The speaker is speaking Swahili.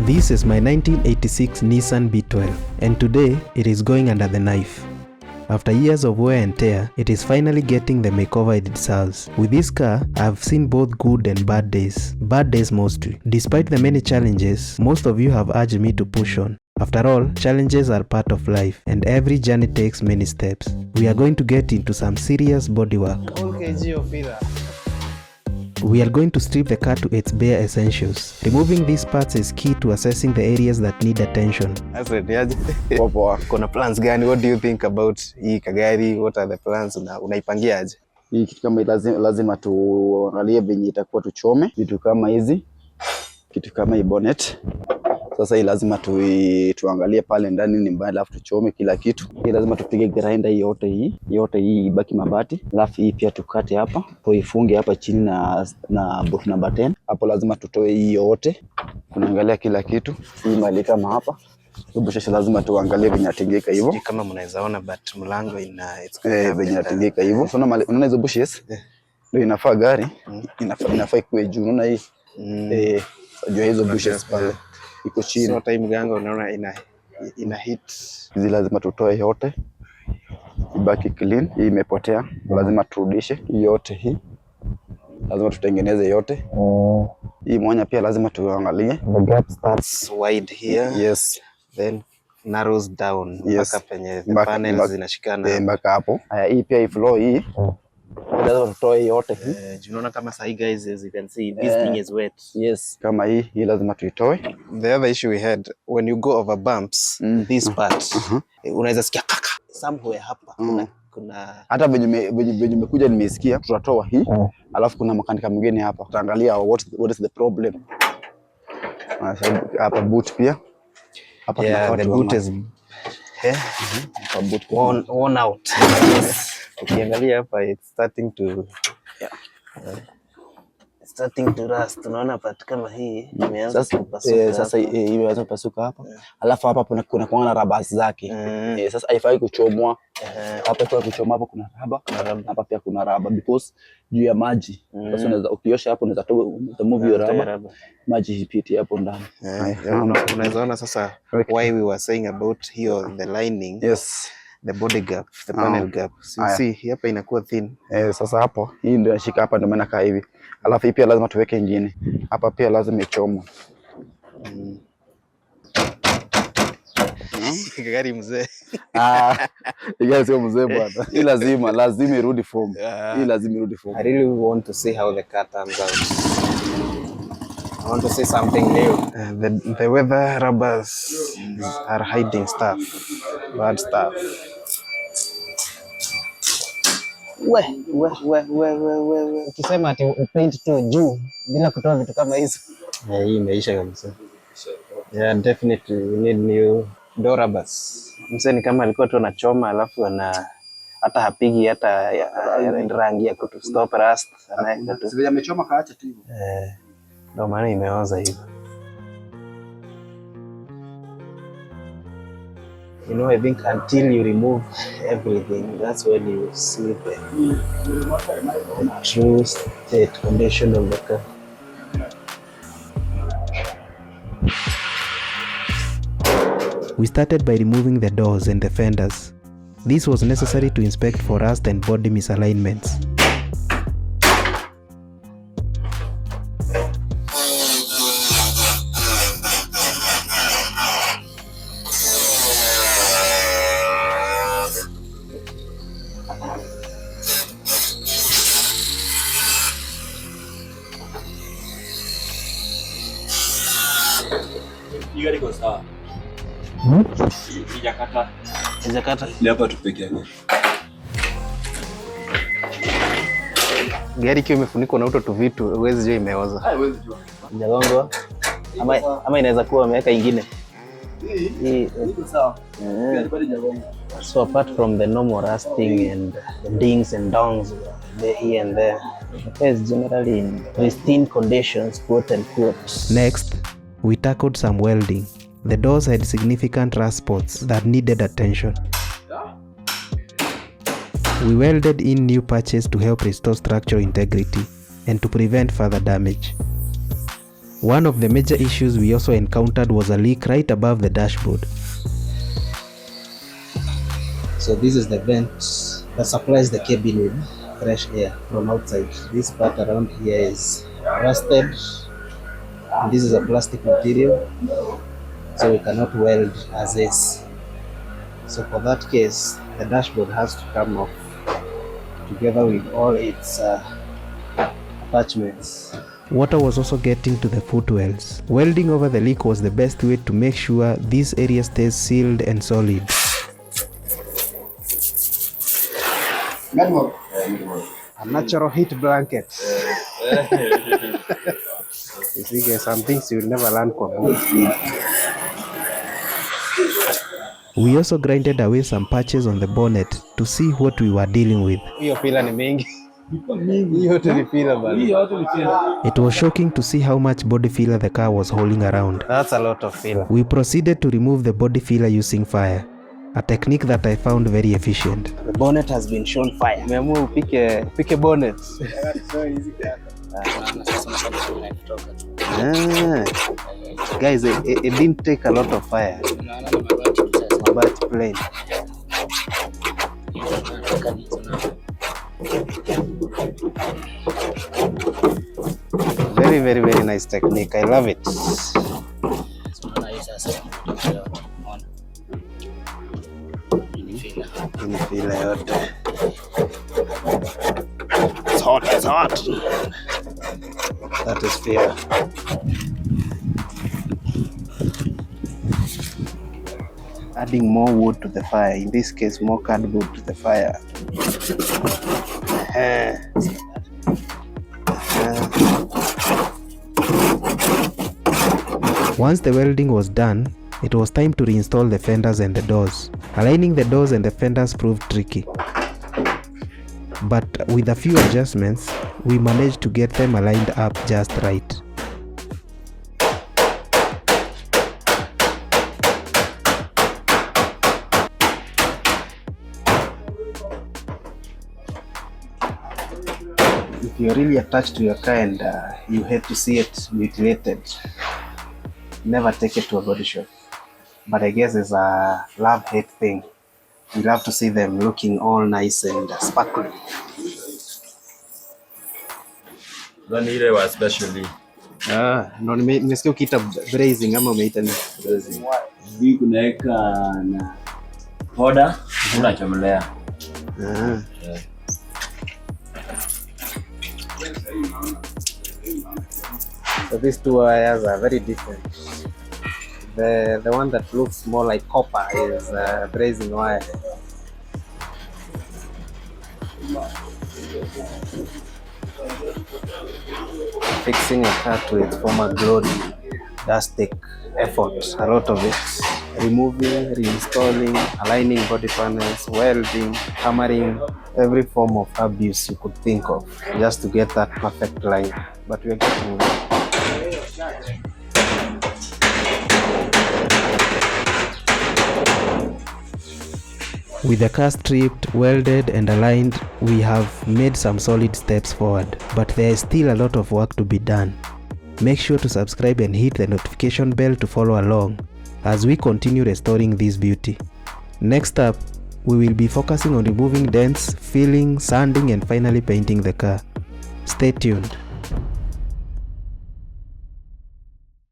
This is my 1986 Nissan B12 and today it is going under the knife. After years of wear and tear, it is finally getting the makeover it deserves. With this car, I have seen both good and bad days. Bad days mostly. Despite the many challenges, most of you have urged me to push on. After all, challenges are part of life and every journey takes many steps. We are going to get into some serious bodywork. We are going to strip the car to its bare essentials. Removing these parts is key to assessing the areas that need attention. Kuna plans gani? What do you think about hii kagari? What are the plans? Unaipangiaje? Hii kitu kama lazima tuangalie venye itakuwa tuchome. Vitu kama hizi, kitu kama hii bonnet. Sasa hii lazima tuangalie pale ndani ni mbaya, alafu tuchome kila kitu. Hii lazima tupige grinder yote hii ibaki mabati. Alafu hii pia tukate hapa, tuifunge hapa chini na bolt number 10. Hapo lazima tutoe hii yote. Tunaangalia kila kitu. Hii mali kama hapa. Bushes lazima tuangalie venye atingika hivyo. Kama mnaweza ona but mlango venye atingika hivyo. So unaona hizo bushes? Ndio inafaa gari. Inafaa ikuwe juu. Unaona hii? Juu hizo bushes pale iko chini. So time ganga unaona ina hit. Hizi lazima tutoe yote. Ibaki clean. Hii imepotea. Lazima turudishe yote hii. Lazima tutengeneze yote. Hii mwanya pia lazima tuangalie. The gap starts wide here. Yes. Then narrows down. Yes. Mpaka penye the panels zinashikana. Mpaka hapo. Haya, hii pia hii floor hii. Lazima tutoe yote hii. Unaona kama sahi guys, as you can see this thing is wet. Yes. Kama hii lazima tuitoe. The other issue we had when you go over bumps, this part unaweza sikia kaka somewhere hapa kuna hata venye nimekuja nimesikia tutatoa hii. Alafu kuna makanika mwingine hapa. Tutaangalia what is the problem. Hapa boot pia. Hapa the boot is worn out. Yes. Ukiangalia hapa it's starting to rust. Unaona part kama hii imeanza kupasuka. Sasa imeanza kupasuka hapa. Alafu hapa kuna na raba zake. Sasa haifai kuchomwa. Hapa kwa kuchoma hapa kuna raba. Hapa pia kuna raba because juu ya maji. Sasa unaweza ukiosha hapo unaweza move your raba. Maji ipite hapo ndani. Unaweza ona sasa why we were saying about here the lining. Yes. The body gap, the panel gap. So see hapa inakuwa thin. Sasa hapo hii ndio inashika hapa, ndio maana kaa hivi. Alafu hii pia lazima tuweke nyingine. Hapa pia lazima ichomwe. Gari mzee. Gari sio mzee bwana. Hii lazima irudi form. Hii lazima irudi form. I really want to see how the car turns out. I want to see something new. The weather rubbers are hiding stuff, bad stuff. Ukisema ati paint tu juu bila kutoa vitu kama hizo. Hii imeisha kabisa. Yeah, definitely we need new door rubbers. Mseni kama alikuwa tu anachoma alafu hata hapigi hata rangi ya kutu stop rust. Anaweka tu. Sivyo amechoma kaacha tu hivyo. Ndio maana imeoza hivyo. You know, I think until you remove everything, that's when you see the true state condition of the car. We started by removing the doors and the fenders. This was necessary to inspect for rust and body misalignments. Gari kwa sawa. Ijakata. Ni hapa tu peke yake. Gari ikiwa imefunikwa na uto vitu, huwezi jua imeoza. Huwezi jua. Jagongwa. Ama inaweza kuwa ameweka ingine. Hii iko sawa. Gari bado jagongwa. So apart from the normal rusting and the dings and dongs here and there, the car is generally in pristine conditions, quote and quote. Next, we tackled some welding. The doors had significant rust spots that needed attention. We welded in new patches to help restore structural integrity and to prevent further damage. One of the major issues we also encountered was a leak right above the dashboard. So this is the vent that supplies the cabin with fresh air from outside. This part around here is rusted. And this is a plastic material, so we cannot weld as is. So for that case, the dashboard has to come off together with all its attachments. Water was also getting to the footwells. Welding over the leak was the best way to make sure this area stays sealed and solid. A natural heat blanket. You see, there's some things you will never learn from. We also grinded away some patches on the bonnet to see what we were dealing with. Hiyo pila ni mingi. Hiyo tulipila bali. It was shocking to see how much body filler the car was hauling around. That's a lot of filler. We proceeded to remove the body filler using fire, a technique that I found very efficient. The bonnet has been shown fire. Umeamua upike bonnet. Guys, it didn't take a lot of fire. But plain. Very, very, very nice technique. I love it. It's hot, it's hot. That is fair. Adding more wood to the fire, in this case more cardboard to the fire. Once the welding was done, it was time to reinstall the fenders and the doors. Aligning the doors and the fenders proved tricky, but with a few adjustments, we managed to get them aligned up just right. If you're really attached to your car and you hate to see it mutilated, never take it to a body shop. But I guess it's a love-hate thing. You love to see them looking all nice and sparkling. Ile wa specially. No, nimesikia ukiita brazing ama umeita ni brazing. Hii kunaweka na poda unachomelea. So these two wires are very different. The one that looks more like copper is brazing wire. Fixing a car to its former glory does take effort, a lot of it. Removing, reinstalling, aligning body panels, welding, hammering, every form of abuse you could think of just to get that perfect line. But we're getting there. With the car stripped, welded and aligned, we have made some solid steps forward, but there is still a lot of work to be done. Make sure to subscribe and hit the notification bell to follow along as we continue restoring this beauty. Next up, we will be focusing on removing dents, filling, sanding and finally painting the car. Stay tuned.